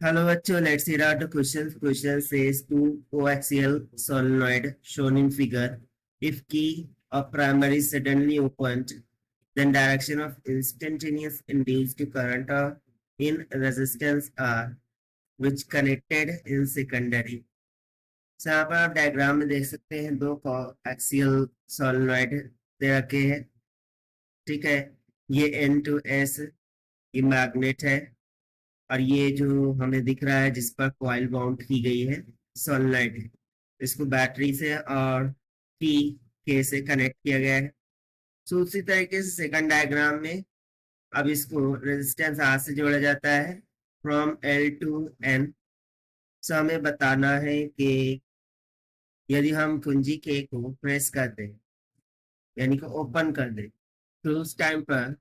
Hello, bachcho. Let's read out the questions. Question says two coaxial solenoid shown in figure. If key of primary is suddenly opened, then direction of instantaneous induced current in resistance R, which connected in secondary. So यहाँ पर आप diagram में देख सकते हैं दो coaxial solenoid दे रखे हैं। ठीक है, ये N2S, ये मैग्नेट है, और ये जो हमें दिख रहा है जिस पर कॉइल बाउंड की गई है सोलेनॉइड है, इसको बैटरी से और पी के से कनेक्ट किया गया है। सो उसी तरीके से सेकंड डायग्राम में अब इसको रेजिस्टेंस आर से जोड़ा जाता है फ्रॉम एल टू एन। सो हमें बताना है कि यदि हम कुंजी के को प्रेस कर दें, यानी कि ओपन कर दें, तो उस टाइम पर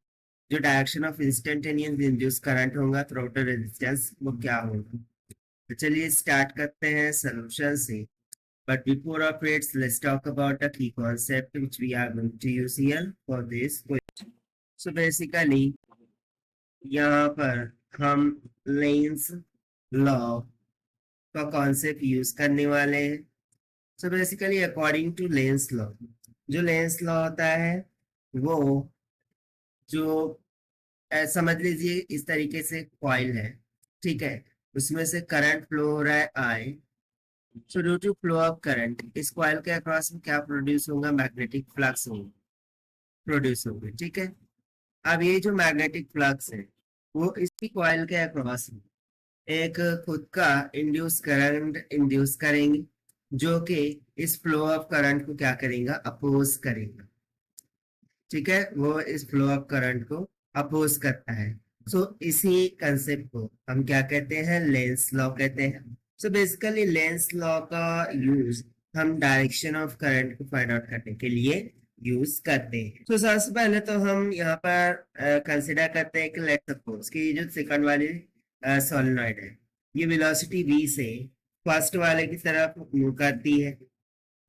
जो direction of instantaneous induce current होगा थ्रू आउट द रेजिस्टेंस वो क्या होगा। तो चलिए स्टार्ट करते हैं सॉल्यूशन से। But before of it, let's talk about the key concept which we are going to use here for this question. So basically, यहाँ पर हम लेंस लॉ का कॉन्सेप्ट यूज करने वाले हैं। So basically according to Lenz law, जो Lenz law होता है वो जो समझ लीजिए इस तरीके से कॉइल है, ठीक है, उसमें से करंट फ्लो हो रहा है I. So due to flow of current इस कॉइल के अक्रॉस में क्या प्रोड्यूस होगा, मैग्नेटिक फ्लक्स होगा, प्रोड्यूस होगा। ठीक है, अब ये जो मैग्नेटिक फ्लक्स है वो इसी कॉइल के अक्रॉस में एक खुद का इंड्यूस करंट इंड्यूस करेंगे, जो कि इस फ्लो ऑफ करंट को क्या करेगा, अपोज करेगा। ठीक है, वो इस फ्लो ऑफ करंट को अपोज करता है। सो इसी कंसेप्ट को हम क्या कहते हैं, लेंस लॉ कहते हैं। सो बेसिकली लेंस लॉ का यूज हम डायरेक्शन ऑफ करंट को फाइंड आउट करने के लिए यूज करते हैं। तो सबसे पहले तो हम यहाँ पर कंसिडर करते हैं कि लेट्स सपोज कि ये जो सेकंड वाली सोलेनॉइड है, ये वेलोसिटी v से फर्स्ट वाले की तरफ मूव करती है।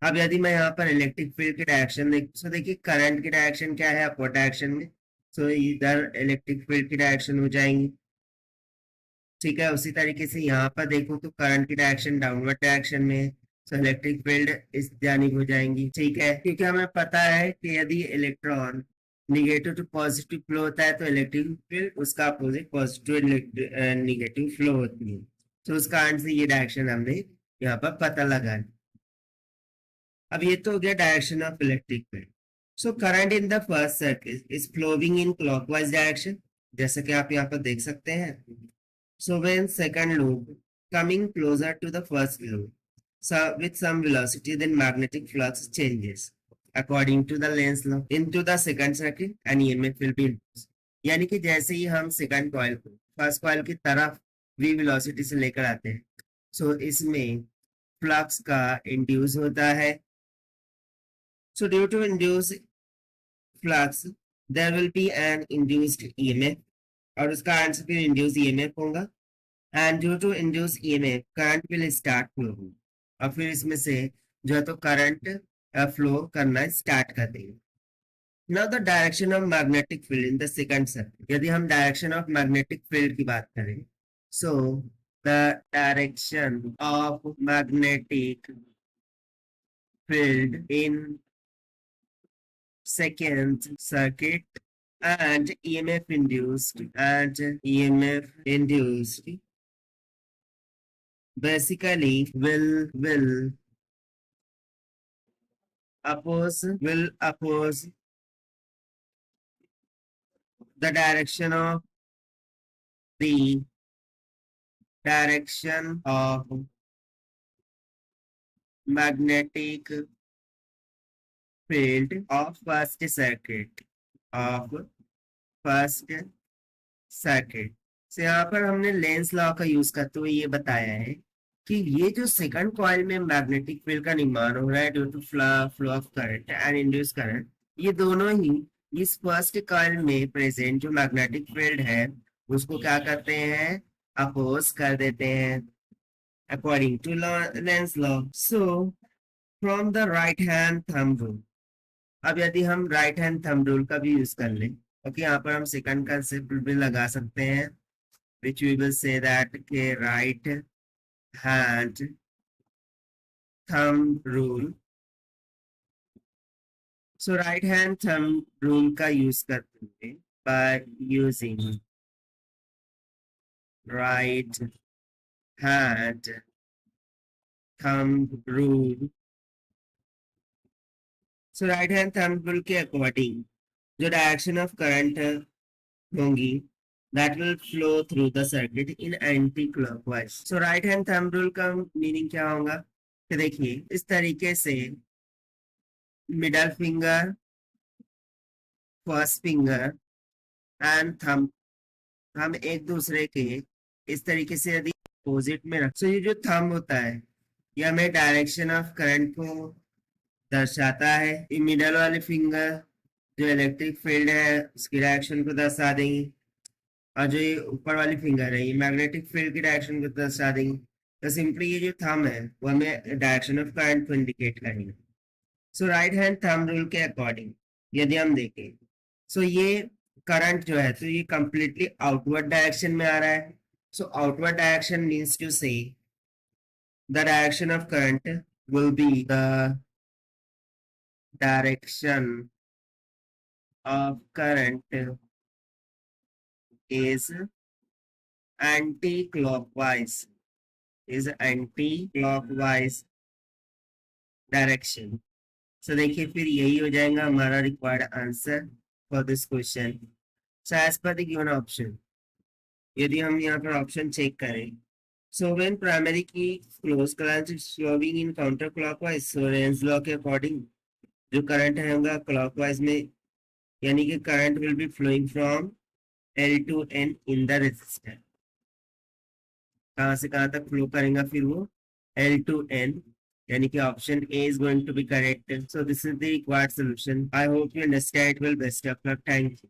अब यदि मैं यहाँ पर इलेक्ट्रिक फील्ड की डायरेक्शन देख, तो देखिए करंट की डायरेक्शन क्या है, अपवर्ड डायरेक्शन में। सो इधर इलेक्ट्रिक फील्ड की डायरेक्शन हो जाएंगी। ठीक है, उसी तरीके से यहाँ पर देखो तो करंट की डायरेक्शन डाउनवर्ड डायरेक्शन में, सो इलेक्ट्रिक फील्ड इस जानिब हो जाएंगी। ठीक है, क्योंकि हमें पता है कि यदि electron negative to positive flow होता है तो इलेक्ट्रिक फील्ड उसका अपोजिट पॉजिटिव निगेटिव फ्लो होती है। तो उस कारण से ये डायरेक्शन हमने यहाँ पर पता लगा। अब ये तो हो गया direction of electric field. So current in the first circuit is flowing in clockwise direction, जैसे कि आप यहाँ पर देख सकते हैं। So when second loop coming closer to the first loop, so with some velocity, then magnetic flux changes according to the Lenz law into the second circuit and EMF will be induced. यानी कि जैसे ही हम second coil को first coil की तरफ v velocity से लेकर आते हैं, सो इसमें फ्लक्स का इंड्यूस होता है। So due to induce flux there will be an induced EMF, और उसका आंसर फिर इंड्यूस EMF होगा। And due to induce EMF current will start flow, और फिर इसमें से जो है तो करंट फ्लो करना स्टार्ट कर देंगे। Now the direction of magnetic field in the second circuit, यदि हम डायरेक्शन ऑफ मैग्नेटिक फील्ड की बात करें, so the direction of magnetic field in second circuit and EMF induced basically will oppose the direction of the direction of magnetic field of first circuit से यहाँ पर हमने lens law का use करते हुए ये बताया है कि ये जो सेकंड कॉइल में मैग्नेटिक फील्ड का निर्माण हो रहा है due to flow of current and induce current, ये दोनों ही इस फर्स्ट कॉइल में प्रेजेंट जो मैग्नेटिक फील्ड है उसको क्या करते हैं, अपोज कर देते हैं according to Lenz law. So from the right hand thumb rule, अब यदि हम राइट हैंड थंब रूल का भी यूज कर लें, क्योंकि यहाँ पर हम सेकंड कंसेप्ट भी लगा सकते हैं। which we will say that okay, right hand thumb rule. So right hand thumb rule का use करते हैं by using right hand thumb rule. So right hand thumb rule के according जो डायरेक्शन ऑफ करंट होंगी that will flow through the circuit in anti-clockwise. So right hand thumb rule का meaning क्या होगा कि देखिए इस तरीके से middle finger, first finger and thumb हम एक दूसरे के इस तरीके से यदि अपोजिट में रख, ये जो थंब होता है ये हमें डायरेक्शन ऑफ करंट को दर्शाता है। ये मिडल वाले फिंगर जो इलेक्ट्रिक फील्ड है उसकी डायरेक्शन को दर्शा देंगे और जो ये ऊपर वाली फिंगर है ये मैग्नेटिक फील्ड की डायरेक्शन को दर्शा देंगे। तो सिंपली ये जो थंब है वो हमें डायरेक्शन ऑफ करंट को इंडिकेट करेंगे। सो राइट हैंड थंब रूल के अकॉर्डिंग यदि हम देखें सो ये करंट जो है तो ये कंप्लीटली आउटवर्ड डायरेक्शन में आ रहा है। सो आउटवर्ड डायरेक्शन मीन्स टू से the direction of current will be the direction of current is anti-clockwise direction. So देखिए फिर यही हो जाएगा हमारा required answer for this question. So as per the given option यदि हम यहाँ पर ऑप्शन चेक करें so when primary key close current is flowing in counter clockwise so Lenz law के अकॉर्डिंग जो करंट है होगा क्लॉकवाइज में यानी कि current will be flowing from L to N in the resistor. कहां से कहां तक फ्लो करेगा फिर वो L to N यानी कि option A is going to be correct. So this is the required solution. I hope you understand it well. Best of luck. Thank you.